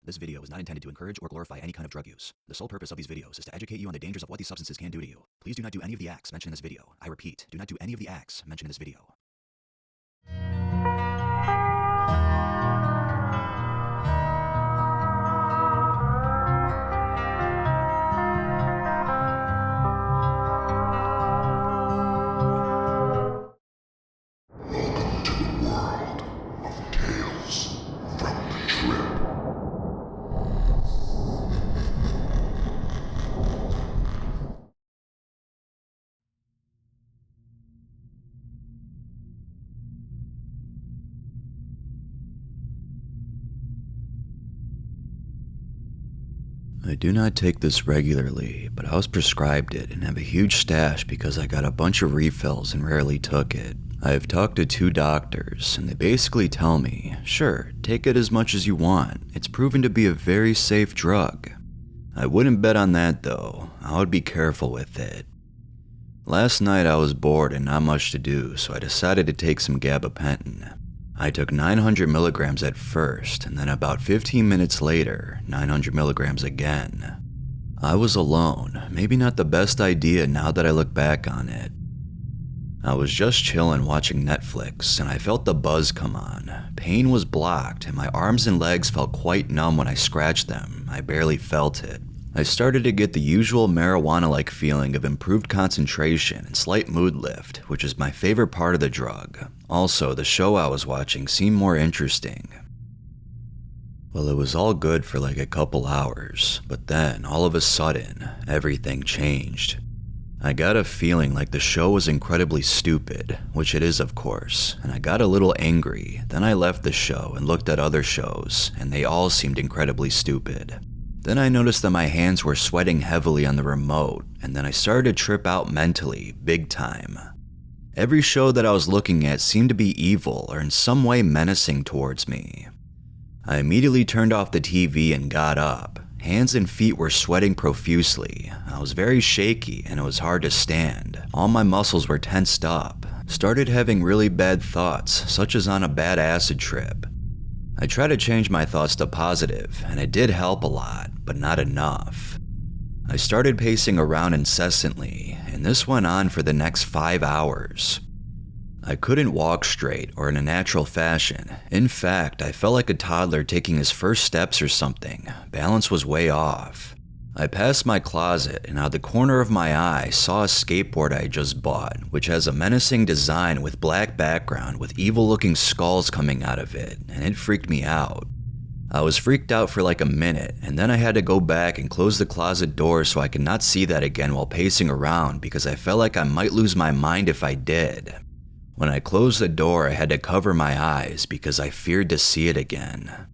This video is not intended to encourage or glorify any kind of drug use. The sole purpose of these videos is to educate you on the dangers of what these substances can do to you. Please do not do any of the acts mentioned in this video. I repeat, do not do any of the acts mentioned in this video. Welcome to the world of Tales from the Trip. I do not take this regularly, but I was prescribed it and have a huge stash because I got a bunch of refills and rarely took it. I have talked to 2 doctors, and they basically tell me, sure, take it as much as you want. It's proven to be a very safe drug. I wouldn't bet on that though. I would be careful with it. Last night I was bored and not much to do, so I decided to take some Gabapentin. I took 900 milligrams at first, and then about 15 minutes later, 900 milligrams again. I was alone, maybe not the best idea now that I look back on it. I was just chilling watching Netflix, and I felt the buzz come on. Pain was blocked, and my arms and legs felt quite numb when I scratched them. I barely felt it. I started to get the usual marijuana-like feeling of improved concentration and slight mood lift, which is my favorite part of the drug. Also, the show I was watching seemed more interesting. Well, it was all good for like a couple hours, but then, all of a sudden, everything changed. I got a feeling like the show was incredibly stupid, which it is of course, and I got a little angry. Then I left the show and looked at other shows, and they all seemed incredibly stupid. Then I noticed that my hands were sweating heavily on the remote, and then I started to trip out mentally, big time. Every show that I was looking at seemed to be evil or in some way menacing towards me. I immediately turned off the TV and got up. Hands and feet were sweating profusely. I was very shaky and it was hard to stand. All my muscles were tensed up. Started having really bad thoughts, such as on a bad acid trip. I tried to change my thoughts to positive, and it did help a lot, but not enough. I started pacing around incessantly, and this went on for the next 5 hours. I couldn't walk straight or in a natural fashion. In fact, I felt like a toddler taking his first steps or something. Balance was way off. I passed my closet and out the corner of my eye saw a skateboard I had just bought, which has a menacing design with black background with evil looking skulls coming out of it, and it freaked me out. I was freaked out for like a minute, and then I had to go back and close the closet door so I could not see that again while pacing around because I felt like I might lose my mind if I did. When I closed the door, I had to cover my eyes because I feared to see it again.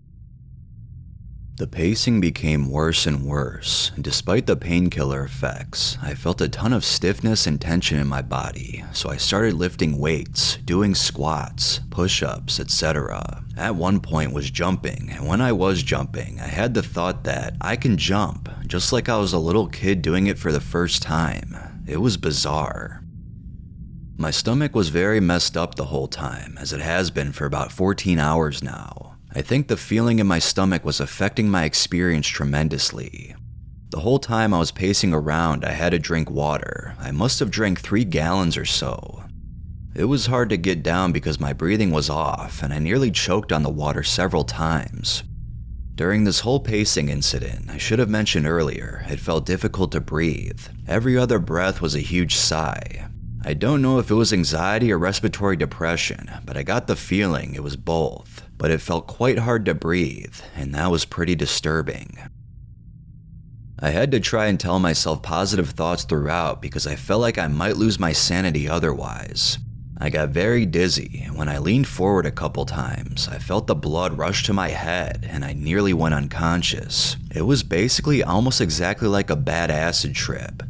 The pacing became worse and worse, and despite the painkiller effects, I felt a ton of stiffness and tension in my body, so I started lifting weights, doing squats, push-ups, etc. At one point was jumping, and when I was jumping, I had the thought that I can jump, just like I was a little kid doing it for the first time. It was bizarre. My stomach was very messed up the whole time, as it has been for about 14 hours now. I think the feeling in my stomach was affecting my experience tremendously. The whole time I was pacing around, I had to drink water. I must have drank 3 gallons or so. It was hard to get down because my breathing was off, and I nearly choked on the water several times. During this whole pacing incident, I should have mentioned earlier, it felt difficult to breathe. Every other breath was a huge sigh. I don't know if it was anxiety or respiratory depression, but I got the feeling it was both. But it felt quite hard to breathe, and that was pretty disturbing. I had to try and tell myself positive thoughts throughout because I felt like I might lose my sanity otherwise. I got very dizzy, and when I leaned forward a couple times, I felt the blood rush to my head, and I nearly went unconscious. It was basically almost exactly like a bad acid trip.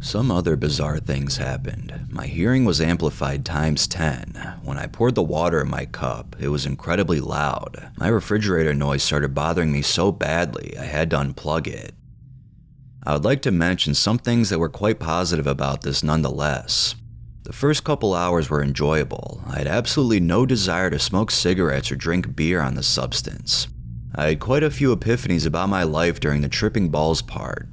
Some other bizarre things happened. My hearing was amplified times 10. When I poured the water in my cup, it was incredibly loud. My refrigerator noise started bothering me so badly, I had to unplug it. I would like to mention some things that were quite positive about this nonetheless. The first couple hours were enjoyable. I had absolutely no desire to smoke cigarettes or drink beer on the substance. I had quite a few epiphanies about my life during the tripping balls part.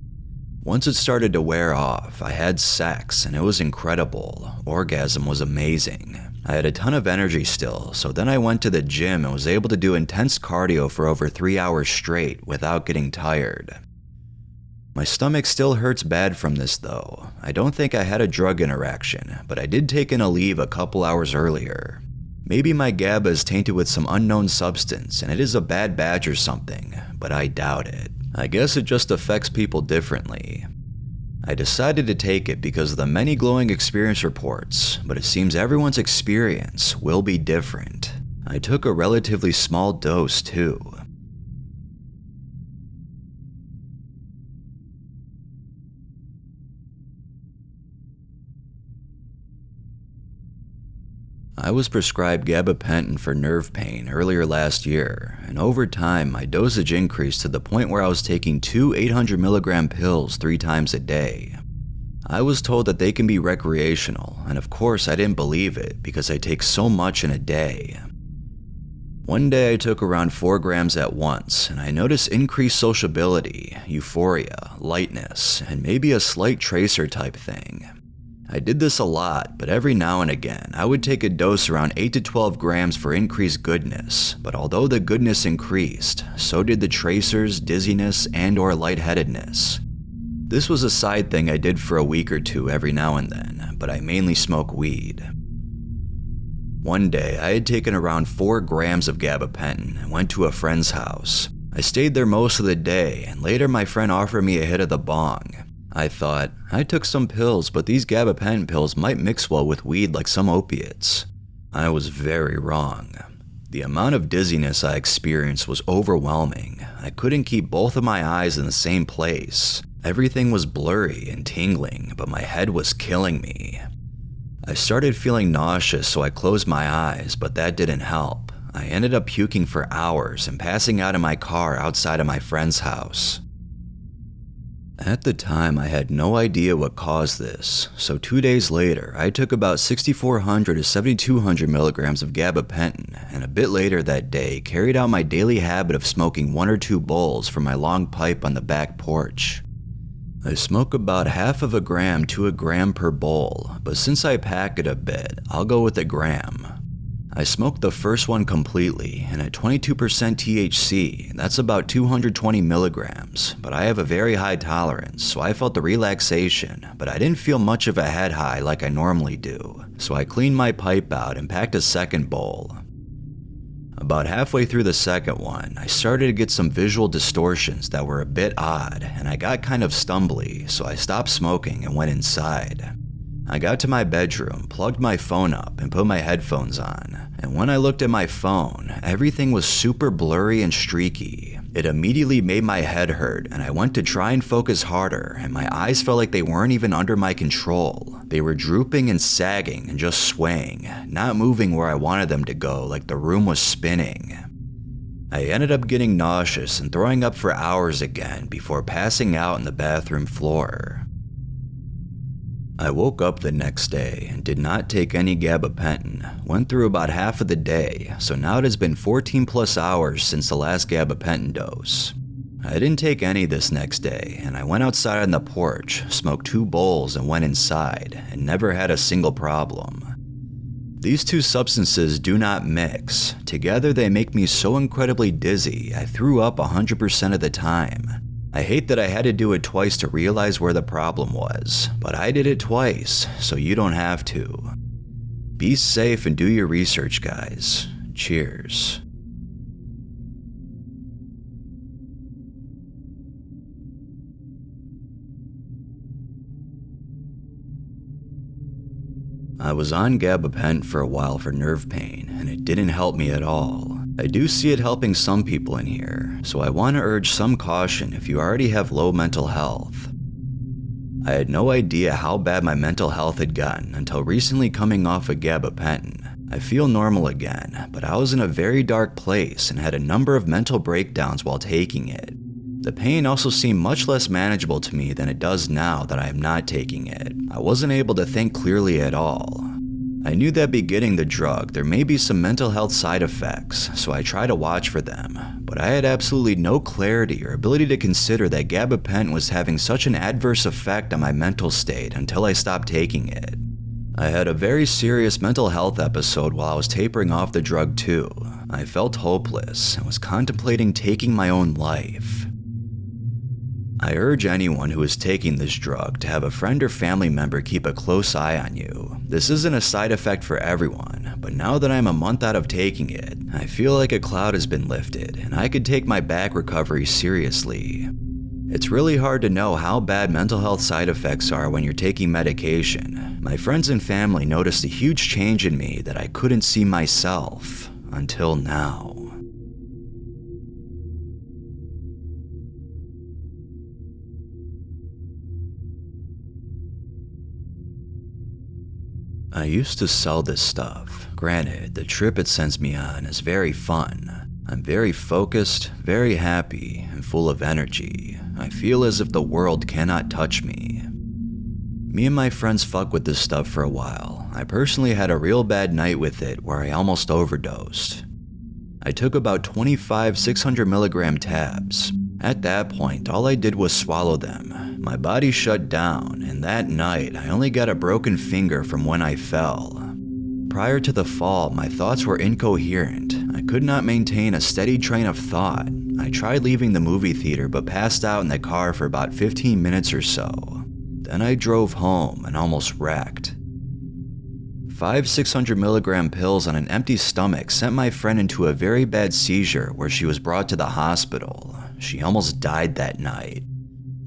Once it started to wear off, I had sex and it was incredible. Orgasm was amazing. I had a ton of energy still, so then I went to the gym and was able to do intense cardio for over 3 hours straight without getting tired. My stomach still hurts bad from this though. I don't think I had a drug interaction, but I did take in a leave a couple hours earlier. Maybe my GABA is tainted with some unknown substance and it is a bad batch or something, but I doubt it. I guess it just affects people differently. I decided to take it because of the many glowing experience reports, but it seems everyone's experience will be different. I took a relatively small dose too. I was prescribed Gabapentin for nerve pain earlier last year, and over time my dosage increased to the point where I was taking 2 800mg pills 3 times a day. I was told that they can be recreational, and of course I didn't believe it because I take so much in a day. One day I took around 4 grams at once, and I noticed increased sociability, euphoria, lightness, and maybe a slight tracer type thing. I did this a lot, but every now and again, I would take a dose around 8 to 12 grams for increased goodness, but although the goodness increased, so did the tracers, dizziness, and/or lightheadedness. This was a side thing I did for a week or two every now and then, but I mainly smoke weed. One day, I had taken around 4 grams of gabapentin and went to a friend's house. I stayed there most of the day, and later my friend offered me a hit of the bong. I thought, I took some pills, but these gabapentin pills might mix well with weed like some opiates. I was very wrong. The amount of dizziness I experienced was overwhelming. I couldn't keep both of my eyes in the same place. Everything was blurry and tingling, but my head was killing me. I started feeling nauseous, so I closed my eyes, but that didn't help. I ended up puking for hours and passing out in my car outside of my friend's house. At the time, I had no idea what caused this, so 2 days later, I took about 6,400 to 7,200 milligrams of gabapentin, and a bit later that day, carried out my daily habit of smoking 1 or 2 bowls from my long pipe on the back porch. I smoke about half of a gram to a gram per bowl, but since I pack it a bit, I'll go with a gram. I smoked the first one completely, and at 22% THC, that's about 220 milligrams, but I have a very high tolerance, so I felt the relaxation, but I didn't feel much of a head high like I normally do, so I cleaned my pipe out and packed a second bowl. About halfway through the second one, I started to get some visual distortions that were a bit odd, and I got kind of stumbly, so I stopped smoking and went inside. I got to my bedroom, plugged my phone up, and put my headphones on, and when I looked at my phone, everything was super blurry and streaky. It immediately made my head hurt, and I went to try and focus harder, and my eyes felt like they weren't even under my control. They were drooping and sagging and just swaying, not moving where I wanted them to go, like the room was spinning. I ended up getting nauseous and throwing up for hours again before passing out on the bathroom floor. I woke up the next day and did not take any gabapentin, went through about half of the day, so now it has been 14 plus hours since the last gabapentin dose. I didn't take any this next day, and I went outside on the porch, smoked 2 bowls and went inside, and never had a single problem. These 2 substances do not mix. Together they make me so incredibly dizzy, I threw up 100% of the time. I hate that I had to do it twice to realize where the problem was, but I did it twice, so you don't have to. Be safe and do your research, guys. Cheers. I was on gabapentin for a while for nerve pain, and it didn't help me at all. I do see it helping some people in here, so I want to urge some caution if you already have low mental health. I had no idea how bad my mental health had gotten until recently coming off of gabapentin. I feel normal again, but I was in a very dark place and had a number of mental breakdowns while taking it. The pain also seemed much less manageable to me than it does now that I am not taking it. I wasn't able to think clearly at all. I knew that by getting the drug, there may be some mental health side effects, so I try to watch for them, but I had absolutely no clarity or ability to consider that gabapentin was having such an adverse effect on my mental state until I stopped taking it. I had a very serious mental health episode while I was tapering off the drug too. I felt hopeless and was contemplating taking my own life. I urge anyone who is taking this drug to have a friend or family member keep a close eye on you. This isn't a side effect for everyone, but now that I'm a month out of taking it, I feel like a cloud has been lifted and I could take my back recovery seriously. It's really hard to know how bad mental health side effects are when you're taking medication. My friends and family noticed a huge change in me that I couldn't see myself until now. I used to sell this stuff. Granted, the trip it sends me on is very fun. I'm very focused, very happy, and full of energy. I feel as if the world cannot touch me. Me and my friends fuck with this stuff for a while. I personally had a real bad night with it where I almost overdosed. I took about 25 600 milligram tabs. At that point, all I did was swallow them. My body shut down, and that night, I only got a broken finger from when I fell. Prior to the fall, my thoughts were incoherent. I could not maintain a steady train of thought. I tried leaving the movie theater but passed out in the car for about 15 minutes or so. Then I drove home and almost wrecked. 5 600 milligram pills on an empty stomach sent my friend into a very bad seizure where she was brought to the hospital. She almost died that night.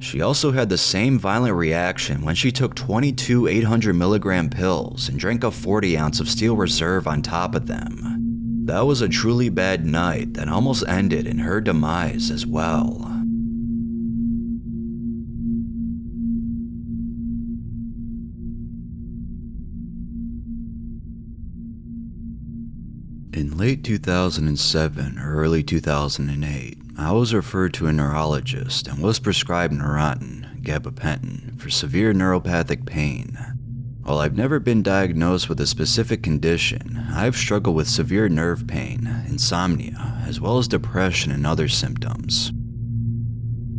She also had the same violent reaction when she took 22 800 milligram pills and drank a 40 ounce of Steel Reserve on top of them. That was a truly bad night that almost ended in her demise as well. In late 2007 or early 2008, I was referred to a neurologist and was prescribed Neurontin, Gabapentin, for severe neuropathic pain. While I've never been diagnosed with a specific condition, I've struggled with severe nerve pain, insomnia, as well as depression and other symptoms.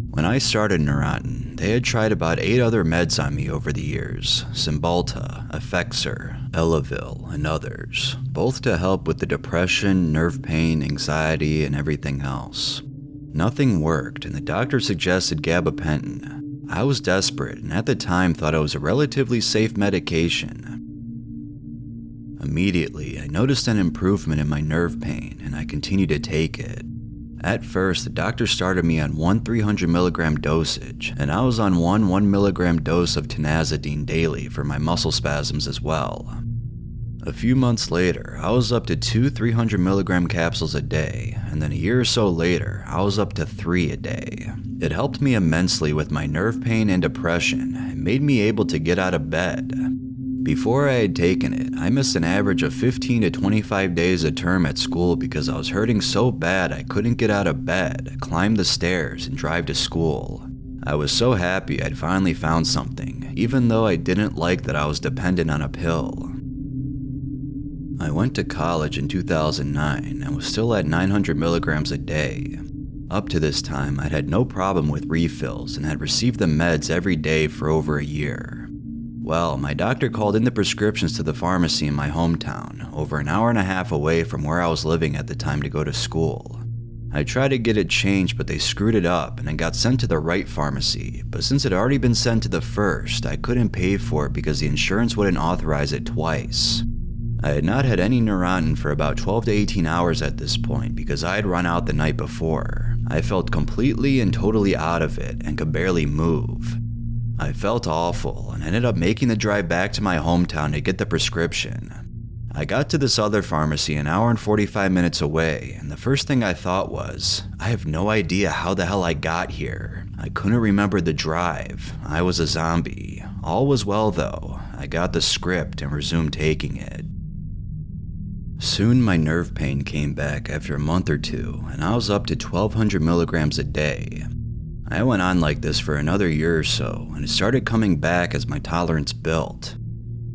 When I started Neurontin, they had tried about 8 other meds on me over the years, Cymbalta, Effexor, Elavil, and others, both to help with the depression, nerve pain, anxiety, and everything else. Nothing worked, and the doctor suggested gabapentin. I was desperate, and at the time thought it was a relatively safe medication. Immediately, I noticed an improvement in my nerve pain, and I continued to take it. At first, the doctor started me on one 300 milligram dosage, and I was on one 1 milligram dose of tenazidine daily for my muscle spasms as well. A few months later, I was up to 2 300 milligram capsules a day, and then a year or so later, I was up to 3 a day. It helped me immensely with my nerve pain and depression, and made me able to get out of bed. Before I had taken it, I missed an average of 15 to 25 days a term at school because I was hurting so bad I couldn't get out of bed, climb the stairs, and drive to school. I was so happy I'd finally found something, even though I didn't like that I was dependent on a pill. I went to college in 2009 and was still at 900 milligrams a day. Up to this time, I'd had no problem with refills and had received the meds every day for over a year. Well, my doctor called in the prescriptions to the pharmacy in my hometown, over an hour and a half away from where I was living at the time to go to school. I tried to get it changed, but they screwed it up and it got sent to the right pharmacy, but since it had already been sent to the first, I couldn't pay for it because the insurance wouldn't authorize it twice. I had not had any Neurontin for about 12 to 18 hours at this point because I had run out the night before. I felt completely and totally out of it and could barely move. I felt awful and ended up making the drive back to my hometown to get the prescription. I got to this other pharmacy an hour and 45 minutes away, and the first thing I thought was, I have no idea how the hell I got here. I couldn't remember the drive. I was a zombie. All was well though. I got the script and resumed taking it. Soon my nerve pain came back after a month or two, and I was up to 1200 milligrams a day. I went on like this for another year or so, and it started coming back as my tolerance built.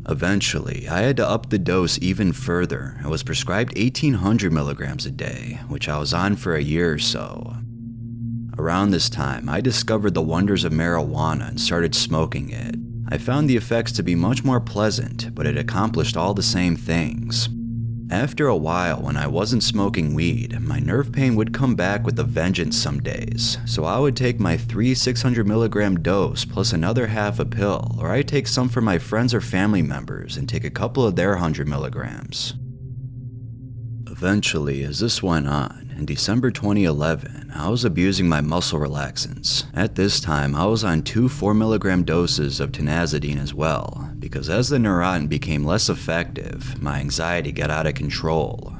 Eventually, I had to up the dose even further. I was prescribed 1800 milligrams a day, which I was on for a year or so. Around this time, I discovered the wonders of marijuana and started smoking it. I found the effects to be much more pleasant, but it accomplished all the same things. After a while, when I wasn't smoking weed, my nerve pain would come back with a vengeance some days, so I would take my 3 600 milligram dose plus another half a pill, or I'd take some for my friends or family members and take a couple of their 100 milligrams. Eventually, as this went on, in December 2011, I was abusing my muscle relaxants. At this time, I was on 2 4 milligram doses of tenazidine as well, because as the Neurontin became less effective, my anxiety got out of control.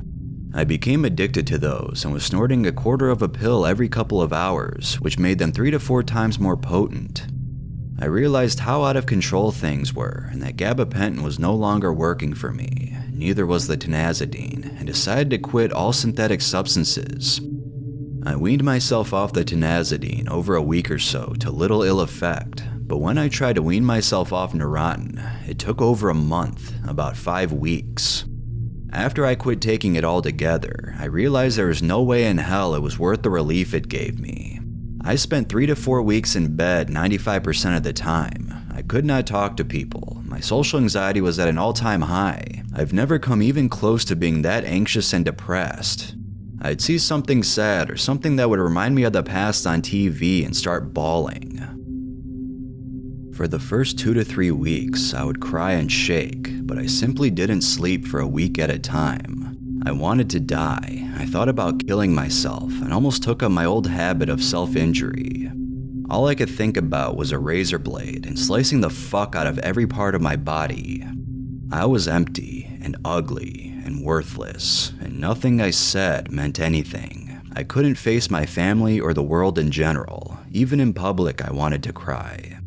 I became addicted to those and was snorting a quarter of a pill every couple of hours, which made them 3 to 4 times more potent. I realized how out of control things were and that gabapentin was no longer working for me. Neither was the tenazidine, and decided to quit all synthetic substances. I weaned myself off the tenazidine over a week or so to little ill effect, but when I tried to wean myself off Neurontin, it took over a month, about 5 weeks. After I quit taking it altogether, I realized there was no way in hell it was worth the relief it gave me. I spent 3 to 4 weeks in bed 95% of the time. I could not talk to people. My social anxiety was at an all-time high. I've never come even close to being that anxious and depressed. I'd see something sad or something that would remind me of the past on TV and start bawling. For the first 2 to 3 weeks, I would cry and shake, but I simply didn't sleep for a week at a time. I wanted to die. I thought about killing myself and almost took up my old habit of self-injury. All I could think about was a razor blade and slicing the fuck out of every part of my body. I was empty and ugly and worthless, and nothing I said meant anything. I couldn't face my family or the world in general. Even in public, I wanted to cry.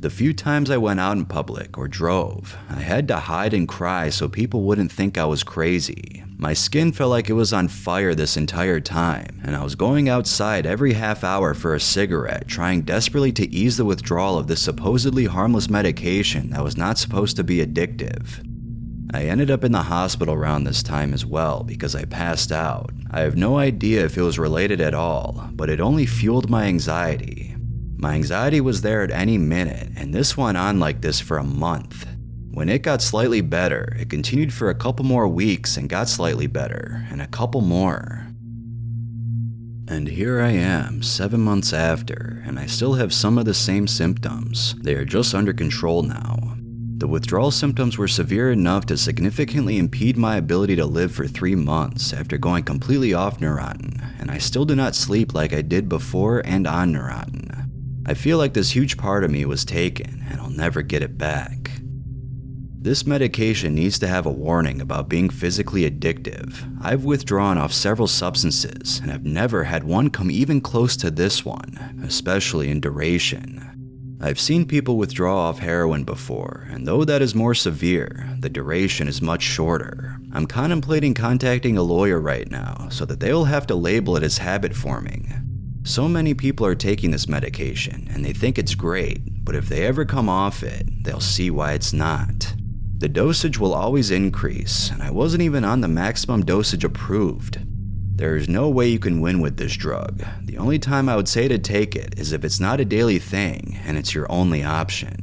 The few times I went out in public or drove, I had to hide and cry so people wouldn't think I was crazy. My skin felt like it was on fire this entire time, and I was going outside every half hour for a cigarette, trying desperately to ease the withdrawal of this supposedly harmless medication that was not supposed to be addictive. I ended up in the hospital around this time as well because I passed out. I have no idea if it was related at all, but it only fueled my anxiety. My anxiety was there at any minute, and this went on like this for a month. When it got slightly better, it continued for a couple more weeks and got slightly better, and a couple more. And here I am, 7 months after, and I still have some of the same symptoms. They are just under control now. The withdrawal symptoms were severe enough to significantly impede my ability to live for 3 months after going completely off Neurontin, and I still do not sleep like I did before and on Neurontin. I feel like this huge part of me was taken, and I'll never get it back. This medication needs to have a warning about being physically addictive. I've withdrawn off several substances, and I've never had one come even close to this one, especially in duration. I've seen people withdraw off heroin before, and though that is more severe, the duration is much shorter. I'm contemplating contacting a lawyer right now so that they will have to label it as habit forming. So many people are taking this medication, and they think it's great, but if they ever come off it, they'll see why it's not. The dosage will always increase, and I wasn't even on the maximum dosage approved. There is no way you can win with this drug. The only time I would say to take it is if it's not a daily thing and it's your only option.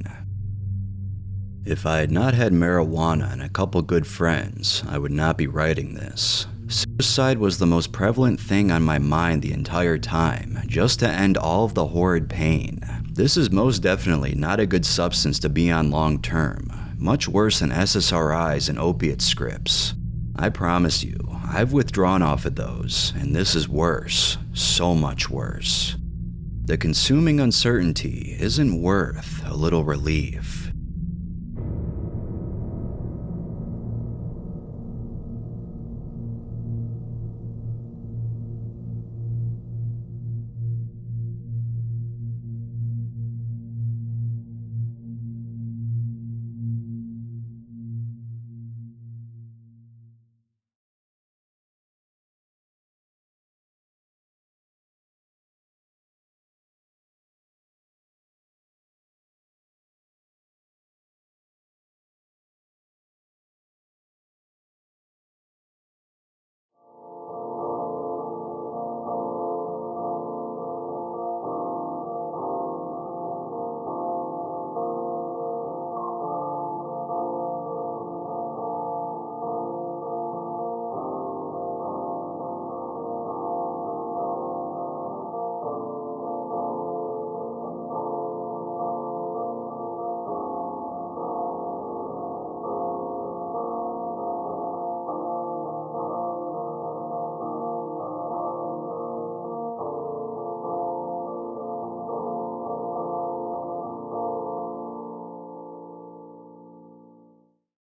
If I had not had marijuana and a couple good friends, I would not be writing this. Suicide was the most prevalent thing on my mind the entire time, just to end all of the horrid pain. This is most definitely not a good substance to be on long term, much worse than SSRIs and opiate scripts. I promise you, I've withdrawn off of those, and this is worse, so much worse. The consuming uncertainty isn't worth a little relief.